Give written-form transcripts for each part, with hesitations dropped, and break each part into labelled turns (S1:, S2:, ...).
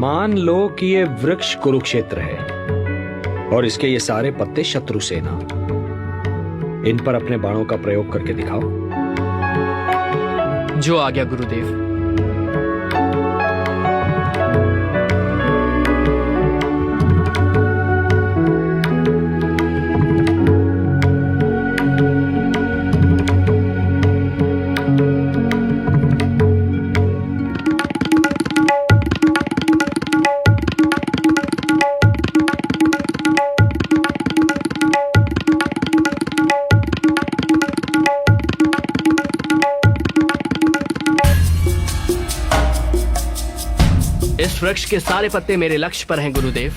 S1: मान लो कि ये वृक्ष कुरुक्षेत्र है और इसके ये सारे पत्ते शत्रु सेना। इन पर अपने बाणों का प्रयोग करके दिखाओ।
S2: जो आज्ञा गुरुदेव। इस वृक्ष के सारे पत्ते मेरे लक्ष्य पर हैं गुरुदेव।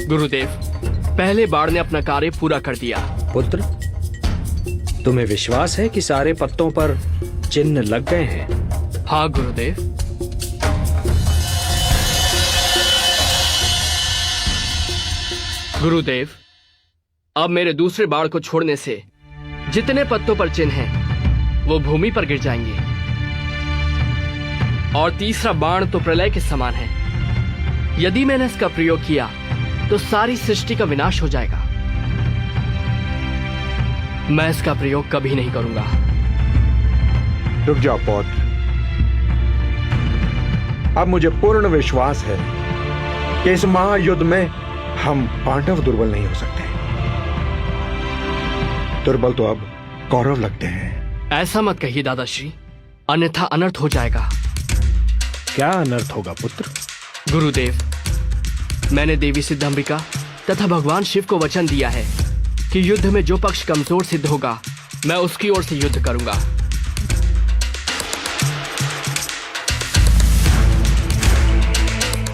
S2: गुरुदेव, पहले बाण ने अपना कार्य पूरा कर दिया।
S1: पुत्र, तुम्हें विश्वास है कि सारे पत्तों पर चिन्ह लग गए हैं?
S2: हाँ गुरुदेव। गुरुदेव, अब मेरे दूसरे बाण को छोड़ने से जितने पत्तों पर चिन्ह हैं, वो भूमि पर गिर जाएंगे। और तीसरा बाण तो प्रलय के समान है। यदि मैंने इसका प्रयोग किया तो सारी सृष्टि का विनाश हो जाएगा। मैं इसका प्रयोग कभी नहीं करूंगा।
S3: रुक जाओ पौत्र। अब मुझे पूर्ण विश्वास है कि इस महायुद्ध में हम पांडव दुर्बल नहीं हो सकते। दुर्बल तो अब कौरव लगते हैं।
S2: ऐसा मत कहिए दादाश्री, अन्यथा अनर्थ हो जाएगा।
S1: क्या अनर्थ होगा पुत्र?
S2: गुरुदेव, मैंने देवी सिद्धंबिका तथा भगवान शिव को वचन दिया है कि युद्ध में जो पक्ष कमजोर सिद्ध होगा, मैं उसकी ओर से युद्ध करूंगा।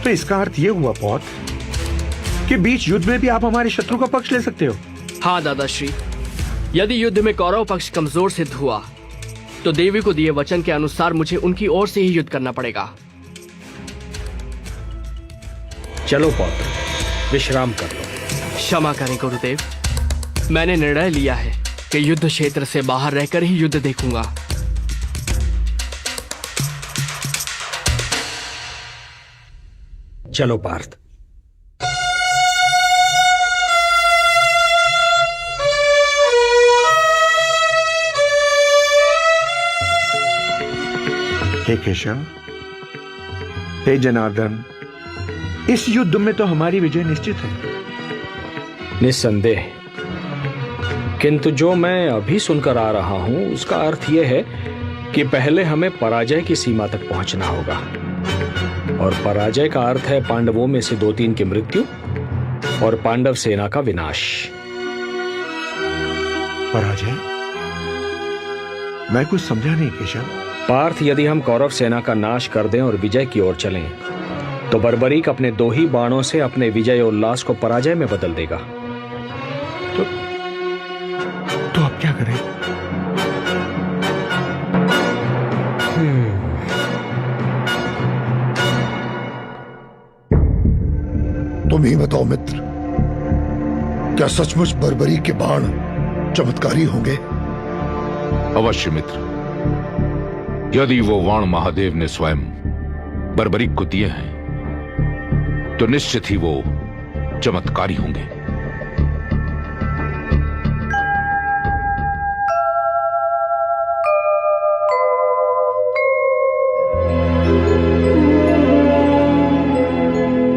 S3: तो इसका अर्थ यह हुआ पौत्र कि बीच युद्ध में भी आप हमारे शत्रु का पक्ष ले सकते हो?
S2: हाँ दादाश्री, यदि युद्ध में कौरव पक्ष कमजोर सिद्ध हुआ तो देवी को दिए वचन के अनुसार मुझे उनकी ओर से ही युद्ध करना पड़ेगा।
S1: चलो पौत्र, विश्राम कर लो।
S2: क्षमा करें गुरुदेव, मैंने निर्णय लिया है कि युद्ध क्षेत्र से बाहर रहकर ही युद्ध देखूंगा।
S1: चलो पार्थ।
S3: हे केशव, हे जनार्दन, इस युद्ध में तो हमारी विजय निश्चित है।
S1: निस्संदेह, किंतु जो मैं अभी सुनकर आ रहा हूं उसका अर्थ यह है कि पहले हमें पराजय की सीमा तक पहुंचना होगा। और पराजय का अर्थ है पांडवों में से 2-3 की मृत्यु और पांडव सेना का विनाश।
S3: पराजय? मैं कुछ समझा नहीं केशव।
S1: पार्थ, यदि हम कौरव सेना का नाश कर दें और विजय की ओर चलें तो बर्बरीक अपने 2 ही बाणों से अपने विजय उल्लास को पराजय में बदल देगा।
S3: तो अब क्या करें?
S4: तुम ही बताओ मित्र, क्या सचमुच बर्बरीक के बाण चमत्कारी होंगे?
S5: अवश्य मित्र, यदि वो बाण महादेव ने स्वयं बर्बरीक को दिए हैं तो निश्चित ही वो चमत्कारी होंगे।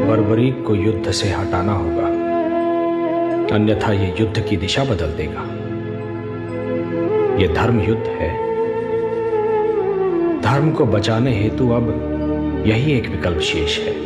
S1: बर्बरीक को युद्ध से हटाना होगा, अन्यथा ये युद्ध की दिशा बदल देगा। ये धर्म युद्ध है। धर्म को बचाने हेतु अब यही एक विकल्प शेष है।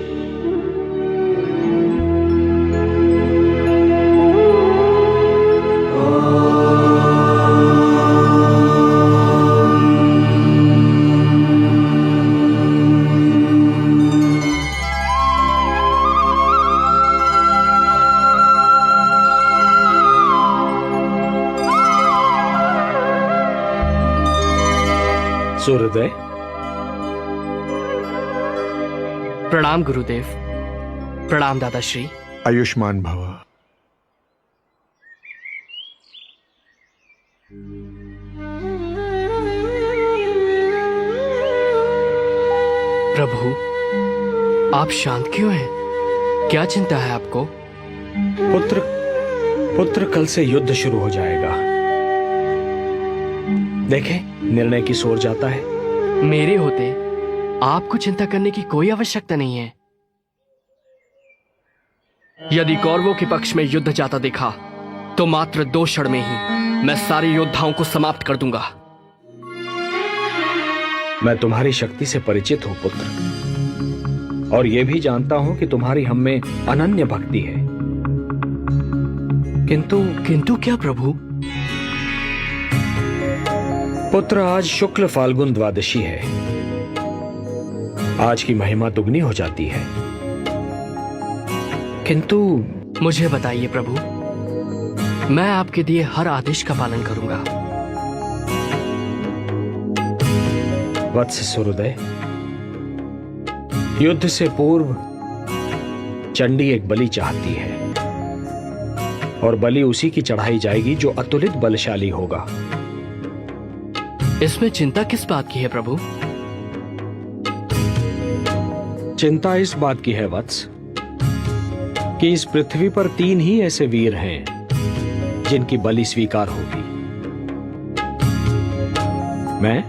S1: सूर्योदय।
S2: प्रणाम गुरुदेव। प्रणाम दादाश्री।
S3: आयुष्मान भव।
S2: प्रभु, आप शांत क्यों हैं? क्या चिंता है आपको?
S1: पुत्र कल से युद्ध शुरू हो जाएगा। देखें, निर्णय की ओर जाता है।
S2: मेरे होते आपको चिंता करने की कोई आवश्यकता नहीं है। यदि कौरवों के पक्ष में युद्ध जाता देखा तो मात्र 2 क्षण में ही मैं सारे योद्धाओं को समाप्त कर दूंगा।
S1: मैं तुम्हारी शक्ति से परिचित हूं पुत्र, और यह भी जानता हूं कि तुम्हारी हम में अनन्य भक्ति है।
S2: किंतु क्या प्रभु?
S1: पुत्र, आज शुक्ल फाल्गुन द्वादशी है। आज की महिमा दुगनी हो जाती है। किंतु
S2: मुझे बताइए प्रभु, मैं आपके दिए हर आदेश का पालन करूंगा।
S1: वत्स सूर्योदय, युद्ध से पूर्व चंडी एक बलि चाहती है, और बलि उसी की चढ़ाई जाएगी जो अतुलित बलशाली होगा।
S2: इसमें चिंता किस बात की है प्रभु?
S1: चिंता इस बात की है वत्स कि इस पृथ्वी पर 3 ही ऐसे वीर हैं जिनकी बलि स्वीकार होगी। मैं,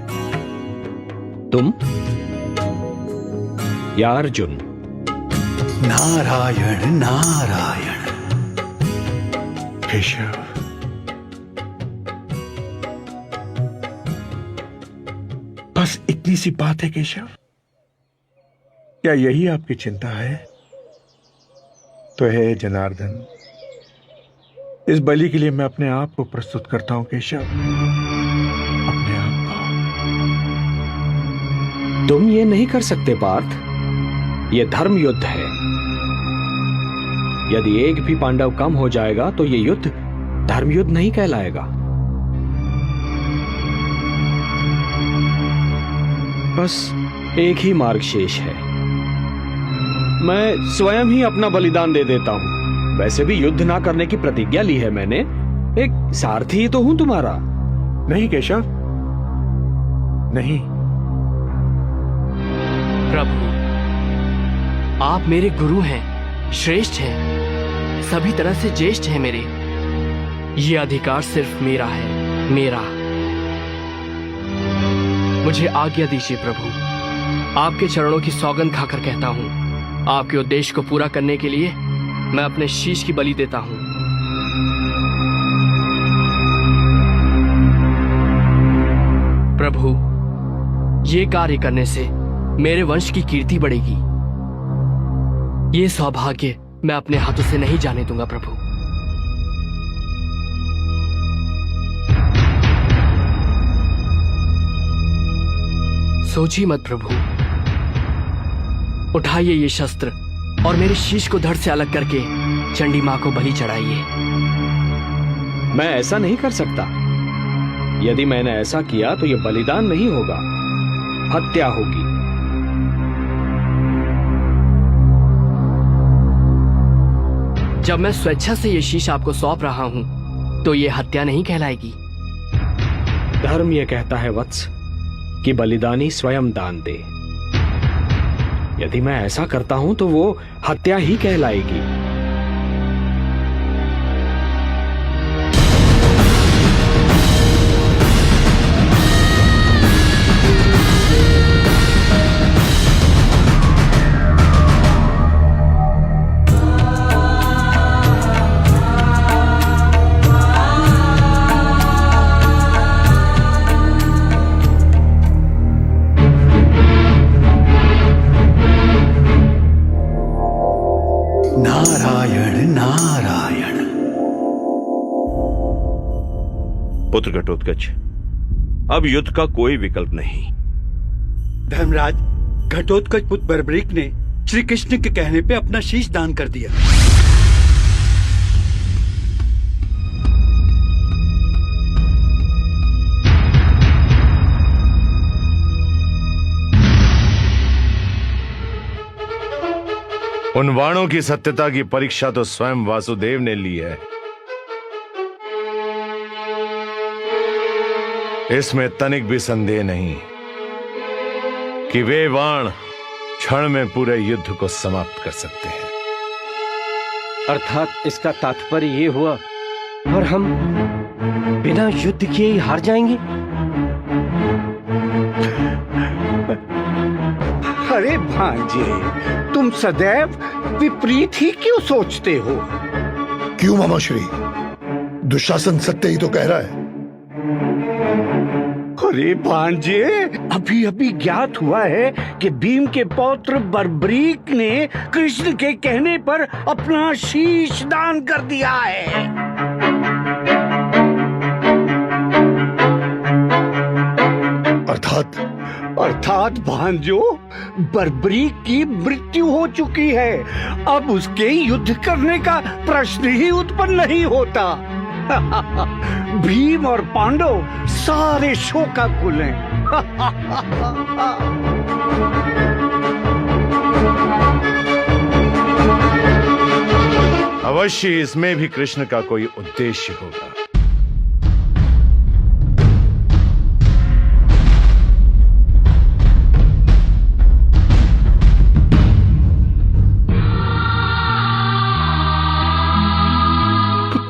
S1: तुम या अर्जुन।
S6: नारायण नारायण।
S3: केशव, बस इतनी सी बात है केशव? क्या यही आपकी चिंता है? तो है जनार्दन, इस बलि के लिए मैं अपने आप को प्रस्तुत करता हूं केशव, अपने आप को।
S1: तुम ये नहीं कर सकते पार्थ, ये धर्म युद्ध है। यदि एक भी पांडव कम हो जाएगा तो ये युद्ध धर्म युद्ध नहीं कहलाएगा। बस एक ही मार्ग शेष है। मैं स्वयं ही अपना बलिदान दे देता हूं। वैसे भी युद्ध ना करने की प्रतिज्ञा ली है मैंने। एक सारथी ही तो हूं तुम्हारा।
S3: नहीं केशव, नहीं।
S2: प्रभु, आप मेरे गुरु हैं, श्रेष्ठ हैं, सभी तरह से ज्येष्ठ हैं मेरे। ये अधिकार सिर्फ मेरा है, मेरा। मुझे आज्ञा दीजिए प्रभु। आपके चरणों की सौगंध खाकर कहता हूं, आपके उद्देश्य को पूरा करने के लिए मैं अपने शीश की बलि देता हूं। प्रभु, ये कार्य करने से मेरे वंश की कीर्ति बढ़ेगी। ये सौभाग्य मैं अपने हाथों से नहीं जाने दूंगा प्रभु। सोचिए मत प्रभु। उठाइए ये शस्त्र और मेरे शीश को धड़ से अलग करके चंडी मां को बलि चढ़ाइए।
S1: मैं ऐसा नहीं कर सकता। यदि मैंने ऐसा किया तो यह बलिदान नहीं होगा, हत्या होगी।
S2: जब मैं स्वेच्छा से ये शीश आपको सौंप रहा हूं तो ये हत्या नहीं कहलाएगी।
S1: धर्म यह कहता है वत्स कि बलिदानी स्वयं दान दे। यदि मैं ऐसा करता हूं तो वो हत्या ही कहलाएगी।
S7: पुत्र घटोत्कच, अब युद्ध का कोई विकल्प नहीं।
S6: धर्मराज, घटोत्कच पुत्र बर्बरीक ने श्री कृष्ण के कहने पे अपना शीश दान कर दिया।
S8: उन वाणों की सत्यता की परीक्षा तो स्वयं वासुदेव ने ली है। इसमें तनिक भी संदेह नहीं कि वे वाण क्षण में पूरे युद्ध को समाप्त कर सकते हैं।
S9: अर्थात इसका तात्पर्य ये हुआ और हम बिना युद्ध किए ही हार जाएंगे।
S10: अरे भांजे, तुम सदैव विपरीत ही क्यों सोचते हो?
S4: क्यों मामाश्री? दुशासन सत्य ही तो कह रहा है।
S10: अरे भांजे, अभी अभी ज्ञात हुआ है कि भीम के पौत्र बर्बरीक ने कृष्ण के कहने पर अपना शीश दान कर दिया है। अर्थात भांजो, बर्बरीक की मृत्यु हो चुकी है। अब उसके युद्ध करने का प्रश्न ही उत्पन्न नहीं होता। भीम और पांडव सारे शोकाकुल हैं।
S8: अवश्य इसमें भी कृष्ण का कोई उद्देश्य होगा।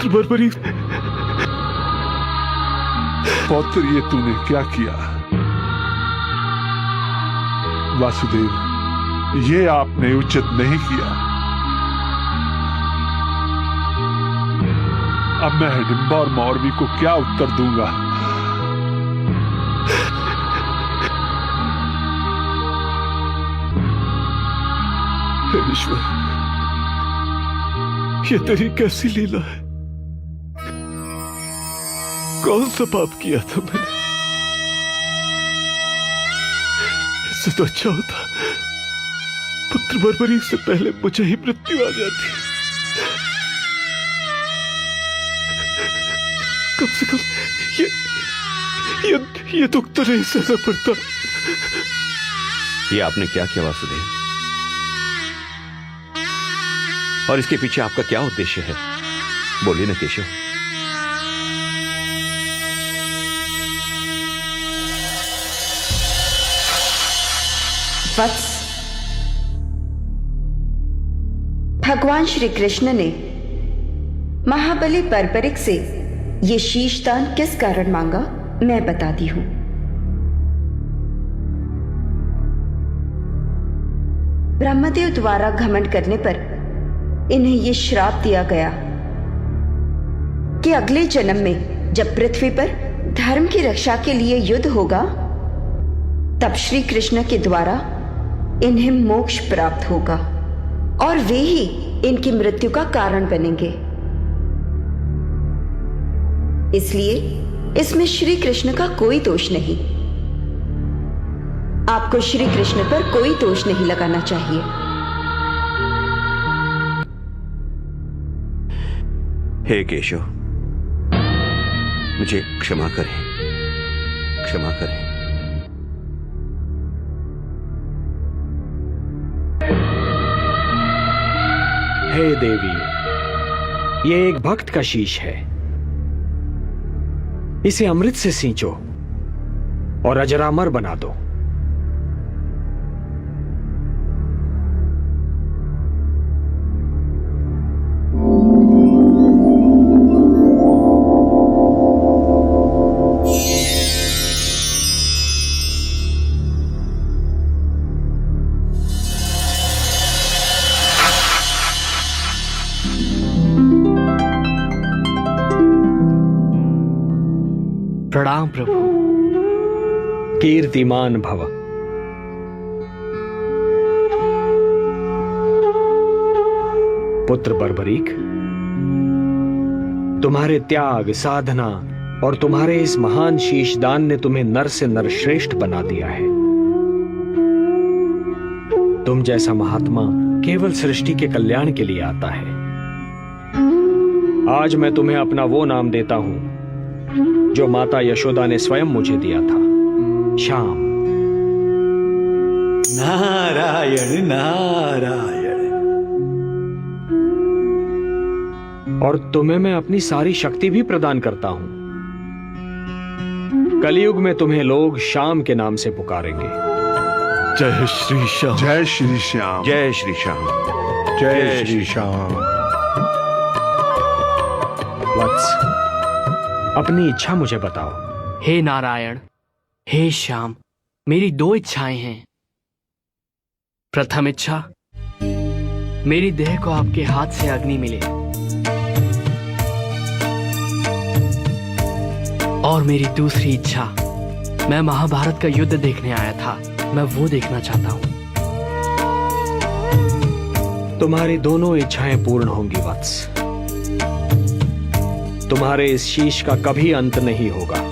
S3: बर्बरीक पौत्र, ये तूने क्या किया? वासुदेव, ये आपने उचित नहीं किया। अब मैं हिडिंबा और मौरवी को क्या उत्तर दूंगा? हे ईश्वर, ये तेरी कैसी लीला है? कौन सा पाप किया था मैंने? इससे तो अच्छा होता पुत्र बर्बरीक से पहले मुझे ही मृत्यु आ जाती। कम से कम ये दुख तो नहीं सहना पड़ता।
S7: ये आपने क्या किया वासुदेव? और इसके पीछे आपका क्या उद्देश्य है? बोलिए ना केशव।
S11: वत्स, भगवान श्री कृष्ण ने महाबली बर्बरीक से ये शीशदान किस कारण मांगा, मैं बताती हूं। ब्रह्मदेव द्वारा घमंड करने पर इन्हें ये श्राप दिया गया कि अगले जन्म में जब पृथ्वी पर धर्म की रक्षा के लिए युद्ध होगा, तब श्री कृष्ण के द्वारा इन्हें मोक्ष प्राप्त होगा और वे ही इनकी मृत्यु का कारण बनेंगे। इसलिए इसमें श्री कृष्ण का कोई दोष नहीं। आपको श्री कृष्ण पर कोई दोष नहीं लगाना चाहिए।
S7: हे केशव, मुझे क्षमा करें, क्षमा करें।
S1: हे देवी, ये एक भक्त का शीश है। इसे अमृत से सींचो और अजरामर बना दो।
S2: प्रणाम प्रभु।
S1: कीर्तिमान भव। पुत्र बर्बरीक, तुम्हारे त्याग, साधना और तुम्हारे इस महान शीशदान ने तुम्हें नर से नर श्रेष्ठ बना दिया है। तुम जैसा महात्मा केवल सृष्टि के कल्याण के लिए आता है। आज मैं तुम्हें अपना वो नाम देता हूं जो माता यशोदा ने स्वयं मुझे दिया था, श्याम।
S6: नारायण नारायण।
S1: और तुम्हें मैं अपनी सारी शक्ति भी प्रदान करता हूं। कलयुग में तुम्हें लोग श्याम के नाम से पुकारेंगे।
S8: जय श्री श्याम।
S3: जय श्री श्याम।
S7: जय श्री श्याम।
S3: जय श्री श्याम।
S1: वत्स, अपनी इच्छा मुझे बताओ।
S2: हे नारायण, हे श्याम, मेरी 2 इच्छाएं हैं। प्रथम इच्छा, मेरी देह को आपके हाथ से अग्नि मिले, और मेरी दूसरी इच्छा, मैं महाभारत का युद्ध देखने आया था, मैं वो देखना चाहता हूं।
S1: तुम्हारी दोनों इच्छाएं पूर्ण होंगी वत्स। तुम्हारे इस शीश का कभी अंत नहीं होगा।